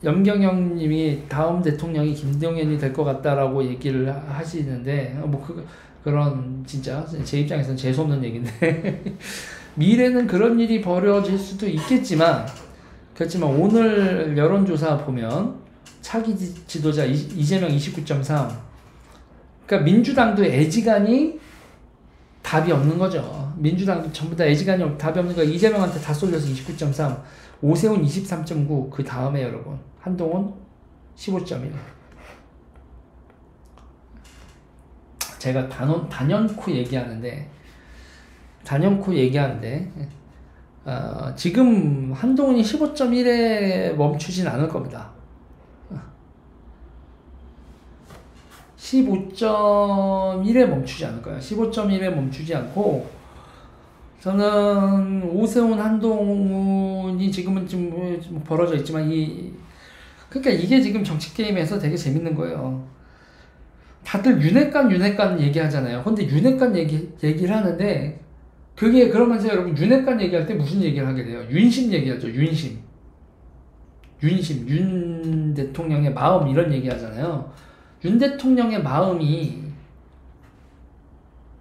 염경영님이 다음 대통령이 김동연이 될 것 같다라고 얘기를 하시는데 뭐 그런 진짜 제 입장에서는 재수없는 얘기인데 미래는 그런 일이 벌어질 수도 있겠지만 그렇지만 오늘 여론조사 보면 차기 지도자 이재명 29.3 그러니까 민주당도 애지간히 답이 없는 거죠. 민주당도 전부 다 애지간히 답이 없는 거 이재명한테 다 쏠려서 29.3 오세훈 23.9 그 다음에 여러분 한동훈 15.1 제가 단연코 얘기하는데 지금 한동훈이 15.1에 멈추진 않을 겁니다. 15.1에 멈추지 않을 거예요. 15.1에 멈추지 않고 저는 오세훈 한동훈이 지금은 좀 벌어져 있지만 그러니까 이게 지금 정치 게임에서 되게 재밌는 거예요. 다들 윤핵관 얘기하잖아요. 근데 윤핵관 얘기를 하는데 그게 그러면서 여러분 윤핵관 얘기할 때 무슨 얘기를 하게 돼요? 윤심 얘기하죠. 윤 대통령의 마음 이런 얘기 하잖아요. 윤 대통령의 마음이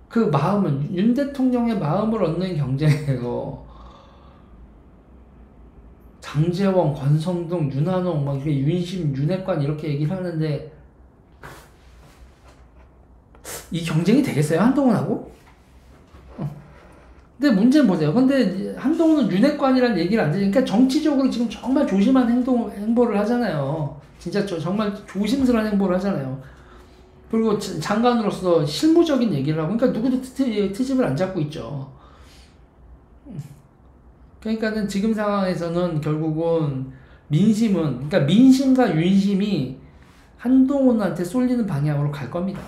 그 마음은 윤 대통령의 마음을 얻는 경쟁이에요. 장제원, 권성동, 윤한홍 막 이렇게 윤심, 윤핵관 이렇게 얘기를 하는데 이 경쟁이 되겠어요? 한동훈하고? 근데 문제는 보세요. 근데 한동훈은 윤핵관이라는 얘기를 안 들으니까 정치적으로 지금 정말 조심한 행보를 하잖아요. 진짜 정말 조심스러운 행보를 하잖아요. 그리고 장관으로서 실무적인 얘기를 하고, 그러니까 누구도 트집을 안 잡고 있죠. 그러니까는 지금 상황에서는 결국은 그러니까 민심과 윤심이 한동훈한테 쏠리는 방향으로 갈 겁니다.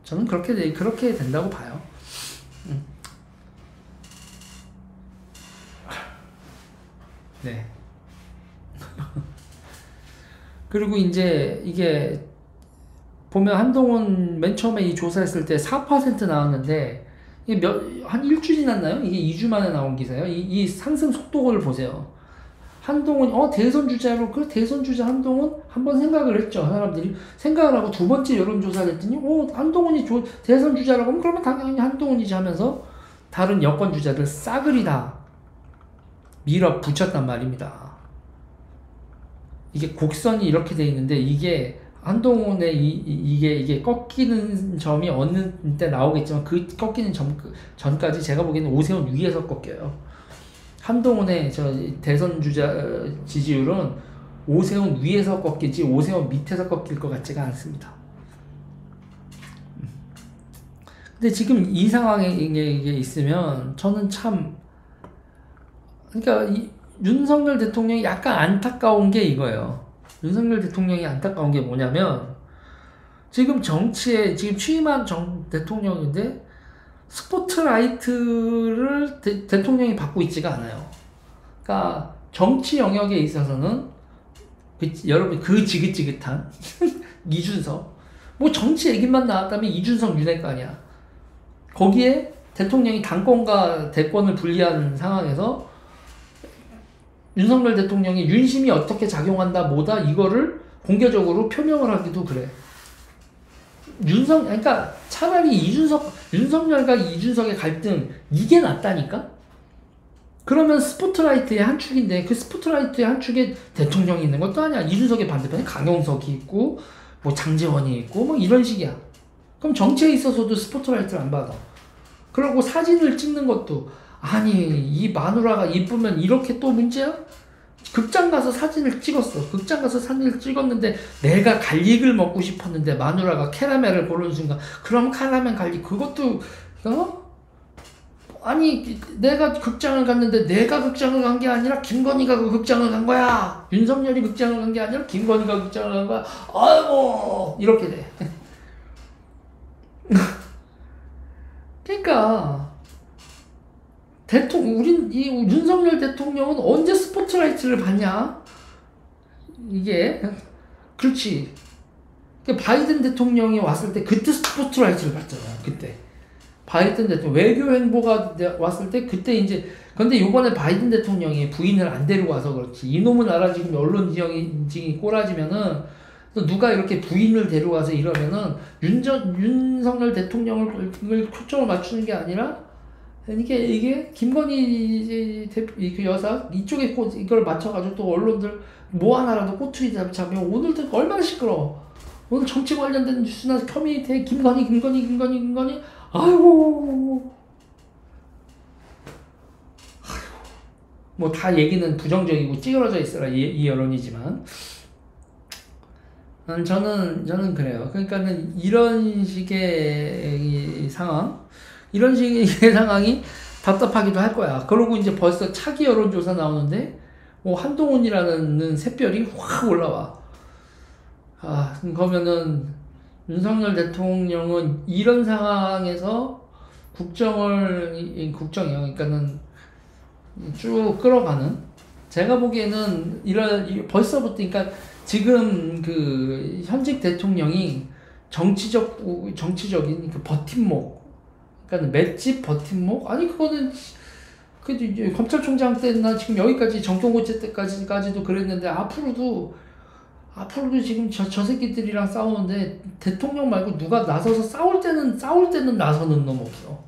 저는 그렇게 된다고 봐요. 네. 그리고 이제 이게 보면 한동훈 맨 처음에 이 조사했을 때 4% 나왔는데 이게 한 일주일 지났나요? 이게 2주 만에 나온 기사예요. 이 상승 속도를 보세요. 한동훈이 대선 주자로 대선 주자 한동훈 한번 생각을 했죠. 사람들이 생각을 하고 두 번째 여론조사를 했더니 한동훈이 대선 주자라고 하면 그러면 당연히 한동훈이지 하면서 다른 여권 주자들 싸그리 다 밀어붙였단 말입니다. 이게 곡선이 이렇게 돼 있는데 이게 한동훈의 이게 꺾이는 점이 어느 때 나오겠지만 그 꺾이는 전까지 제가 보기에는 오세훈 위에서 꺾여요. 한동훈의 대선 주자 지지율은 오세훈 위에서 꺾이지 오세훈 밑에서 꺾일 것 같지가 않습니다. 근데 지금 이 상황에 이게 있으면 저는 참 그러니까 윤석열 대통령이 약간 안타까운 게 이거예요. 윤석열 대통령이 안타까운 게 뭐냐면 지금 정치에 지금 취임한 대통령인데 스포트라이트를 대통령이 받고 있지가 않아요. 그러니까 정치 영역에 있어서는 여러분 그 지긋지긋한 이준석 뭐 정치 얘기만 나왔다면 이준석 윤핵관이야. 거기에 대통령이 당권과 대권을 분리하는 상황에서 윤석열 대통령이 윤심이 어떻게 작용한다 뭐다 이거를 공개적으로 표명을 하기도 그래. 그러니까 차라리 윤석열과 이준석의 갈등 이게 낫다니까? 그러면 스포트라이트의 한 축인데 그 스포트라이트의 한 축에 대통령이 있는 것도 아니야. 이준석의 반대편에 강용석이 있고 뭐 장제원이 있고 뭐 이런 식이야. 그럼 정치에 있어서도 스포트라이트를 안 받아. 그리고 사진을 찍는 것도 아니 이 마누라가 이쁘면 이렇게 또 문제야? 극장 가서 사진을 찍었어. 극장 가서 사진을 찍었는데 내가 갈릭을 먹고 싶었는데 마누라가 캐러멜을 고르는 순간 그럼 캐러멜 갈릭 그것도 아니 내가 극장을 갔는데 내가 극장을 간 게 아니라 김건희가 그 극장을 간 거야. 윤석열이 극장을 간 게 아니라 김건희가 극장을 간 거야. 아이고 이렇게 돼. 그러니까 이 윤석열 대통령은 언제 스포트라이트를 받냐? 이게 그렇지. 바이든 대통령이 왔을 때 그때 스포트라이트를 받잖아. 그때 바이든 대통령 외교 행보가 왔을 때 그때 이제 근데 요번에 바이든 대통령이 부인을 안 데리고 와서 그렇지. 이놈의 나라 지금 언론 지형이 꼬라지면은 또 누가 이렇게 부인을 데려와서 이러면은 윤석열 대통령을 초점을 맞추는 게 아니라 이게 김건희 그 여사 이쪽에 이걸 맞춰가지고 또 언론들 뭐 하나라도 꼬투리 잡으면 오늘도 얼마나 시끄러워. 오늘 정치 관련된 뉴스나 커뮤니티에 김건희 아이고 뭐 다 얘기는 부정적이고 찌그러져 있어라 이 여론이지만 저는 그래요. 그러니까는 이런 식의 상황이 답답하기도 할 거야. 그러고 이제 벌써 차기 여론조사 나오는데 뭐 한동훈이라는 샛별이 확 올라와. 그러면은 윤석열 대통령은 이런 상황에서 국정이요. 그러니까는 쭉 끌어가는. 제가 보기에는 벌써부터, 그러니까 지금 그 현직 대통령이 정치적인 그 버팀목, 그러니까 맷집 버팀목? 아니, 그거는, 이제 검찰총장 때나 지금 여기까지 정권고체 때까지도 그랬는데, 앞으로도 지금 저 새끼들이랑 싸우는데, 대통령 말고 누가 나서서 싸울 때는 나서는 놈 없어.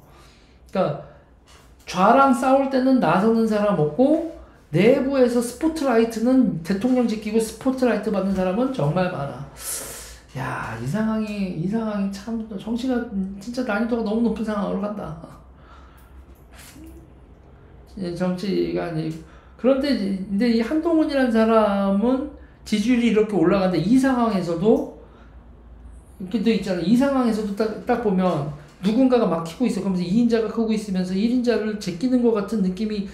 그러니까, 좌랑 싸울 때는 나서는 사람 없고, 내부에서 스포트라이트는 대통령 지키고 스포트라이트 받는 사람은 정말 많아. 야, 이 상황이 참, 정치가 진짜 난이도가 너무 높은 상황으로 간다. 정치가 그런데 근데 이 한동훈이라는 사람은 지지율이 이렇게 올라가는데 이 상황에서도 이렇게 또 있잖아. 이 상황에서도 딱 보면 누군가가 막히고 있어. 그러면서 2인자가 크고 있으면서 1인자를 제끼는 것 같은 느낌이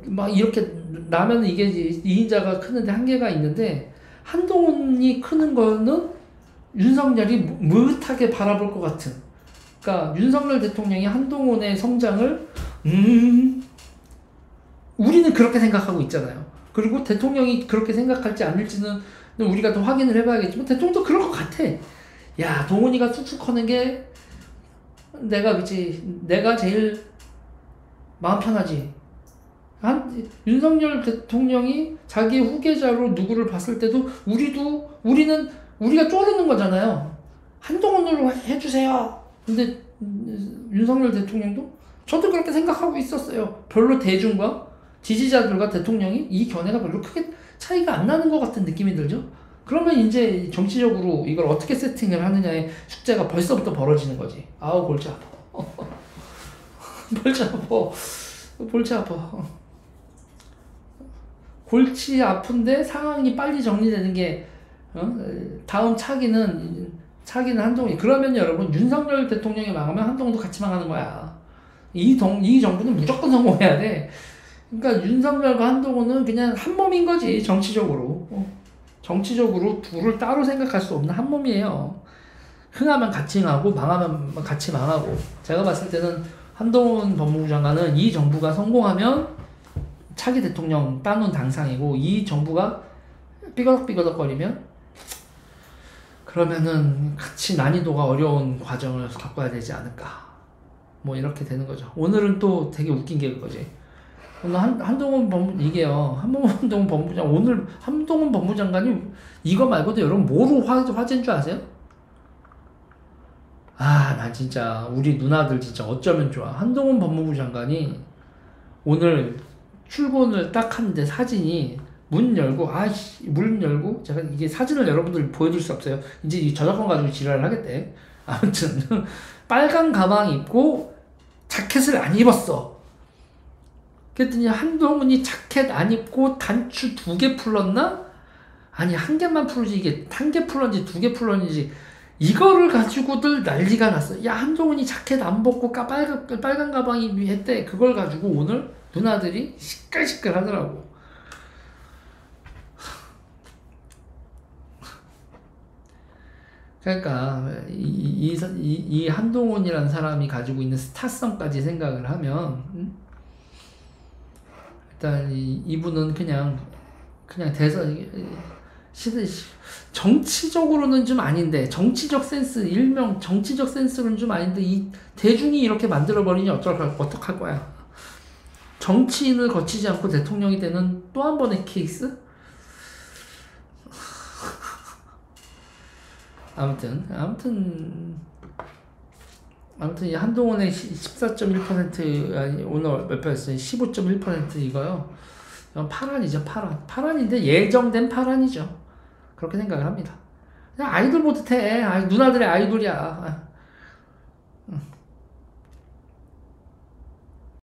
막 이렇게 나면 이게 2인자가 크는데 한계가 있는데 한동훈이 크는 거는 윤석열이 무릇하게 바라볼 것 같은. 그러니까 윤석열 대통령이 한동훈의 성장을 우리는 그렇게 생각하고 있잖아요. 그리고 대통령이 그렇게 생각할지 않을지는 우리가 더 확인을 해봐야겠지만 대통령도 그럴 것 같아. 야, 동훈이가 쑥쑥 커는 게 내가 제일 마음 편하지. 윤석열 대통령이 자기의 후계자로 누구를 봤을 때도 우리가 쪼르는 거잖아요. 한동훈으로 해주세요. 근데 윤석열 대통령도 저도 그렇게 생각하고 있었어요. 별로 대중과 지지자들과 대통령이 이 견해가 별로 크게 차이가 안 나는 것 같은 느낌이 들죠. 그러면 이제 정치적으로 이걸 어떻게 세팅을 하느냐의 숙제가 벌써부터 벌어지는 거지. 아우, 골치 아파. 골치 아파. 골치 아픈데 상황이 빨리 정리되는 게 다음 차기는 한동훈이. 그러면 여러분 윤석열 대통령이 망하면 한동훈도 같이 망하는 거야. 이 정부는 무조건 성공해야 돼. 그러니까 윤석열과 한동훈은 그냥 한 몸인 거지. 정치적으로 둘을 따로 생각할 수 없는 한 몸이에요. 흥하면 같이 흥하고 망하면 같이 망하고. 제가 봤을 때는 한동훈 법무부 장관은 이 정부가 성공하면 차기 대통령 따놓은 당상이고, 이 정부가 삐거덕거리면 그러면은 같이 난이도가 어려운 과정을 겪어야 되지 않을까. 뭐 이렇게 되는 거죠. 오늘은 또 되게 웃긴 게 그거지. 오늘 한동훈 법무부장, 오늘 한동훈 법무장관이 이거 말고도 여러분 뭐로 화제인 줄 아세요? 난 진짜 우리 누나들 진짜 어쩌면 좋아. 한동훈 법무부 장관이 오늘 출근을 딱 하는데 사진이 문 열고 제가 이게 사진을 여러분들 보여줄 수 없어요. 이제 이 저작권 가지고 지랄을 하겠대. 아무튼 빨간 가방 입고 자켓을 안 입었어. 그랬더니 한동훈이 자켓 안 입고 단추 2개 풀렀나? 아니, 1개만 풀지. 이게 1개 풀렀는지 2개 풀렀는지 이거를 가지고들 난리가 났어. 야, 한동훈이 자켓 안 벗고 빨간 가방이 했대. 그걸 가지고 오늘 누나들이 시끌시끌 하더라고. 그러니까 이 한동훈이라는 사람이 가지고 있는 스타성까지 생각을 하면 일단 이분은 그냥 정치적으로는 좀 아닌데, 정치적 센스로는 좀 아닌데, 이 대중이 이렇게 만들어버리니 어떡할 거야. 정치인을 거치지 않고 대통령이 되는 또 한 번의 케이스? 아무튼 이 한동훈의 14.1% 아니 오늘 몇 표였어요? 15.1% 이거요. 이건 파란이죠, 파란. 파란인데 예정된 파란이죠. 그렇게 생각을 합니다. 그냥 아이돌 보듯 해. 누나들의 아이돌이야.